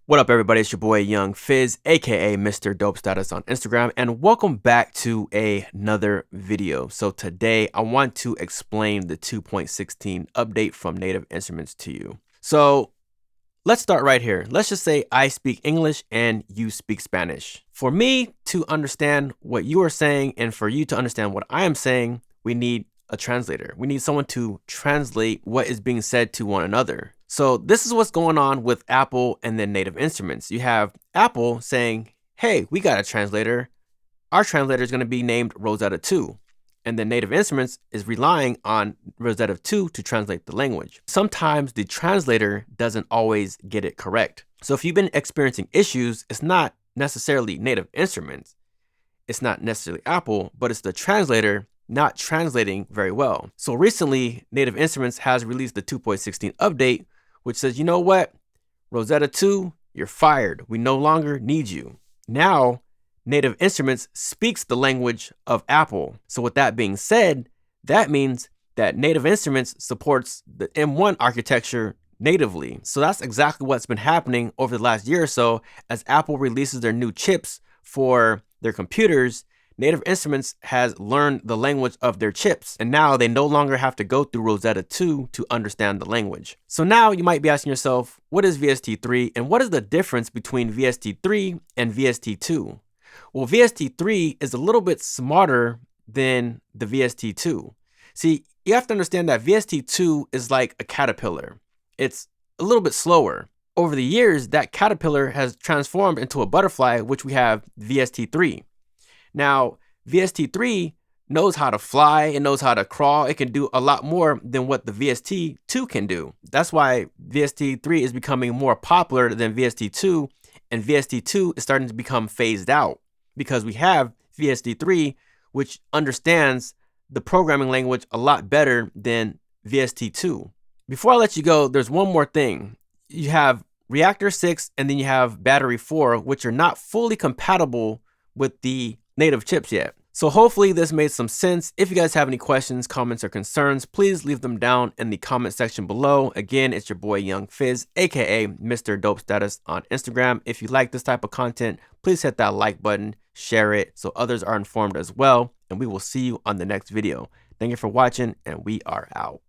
What up, everybody? It's your boy Young Fizz, aka mr.dopestatus on Instagram, and welcome back to another video. So today I want to explain the 2.16 update from Native Instruments to you. So let's start right here. Let's just say I speak English and you speak Spanish. For me to understand what you are saying and for you to understand what I am saying, we need a translator. We need someone to translate what is being said to one another. So this is what's going on with Apple and then Native Instruments. You have Apple saying, hey, we got a translator. Our translator is going to be named Rosetta 2. And then Native Instruments is relying on Rosetta 2 to translate the language. Sometimes the translator doesn't always get it correct. So if you've been experiencing issues, it's not necessarily Native Instruments. It's not necessarily Apple, but it's the translator not translating very well. So recently, Native Instruments has released the 2.16 update, which says, you know what? Rosetta 2, you're fired. We no longer need you. Now, Native Instruments speaks the language of Apple. So with that being said, that means that Native Instruments supports the M1 architecture natively. So that's exactly what's been happening over the last year or so. As Apple releases their new chips for their computers, Native Instruments has learned the language of their chips, and now they no longer have to go through Rosetta 2 to understand the language. So now you might be asking yourself, what is VST3 and what is the difference between VST3 and VST2? Well, VST3 is a little bit smarter than the VST2. See, you have to understand that VST2 is like a caterpillar. It's a little bit slower. Over the years, that caterpillar has transformed into a butterfly, which we have VST3. Now, VST3 knows how to fly, it knows how to crawl, it can do a lot more than what the VST2 can do. That's why VST3 is becoming more popular than VST2, and VST2 is starting to become phased out because we have VST3, which understands the programming language a lot better than VST2. Before I let you go, there's one more thing. You have Reactor 6 and then you have Battery 4, which are not fully compatible with the native chips yet. So hopefully this made some sense. If you guys have any questions, comments, or concerns, please leave them down in the comment section below. Again, it's your boy Young Fizz, aka mr.dopestatus on Instagram. If you like this type of content, please hit that like button, share it so others are informed as well, and we will see you on the next video. Thank you for watching, and we are out.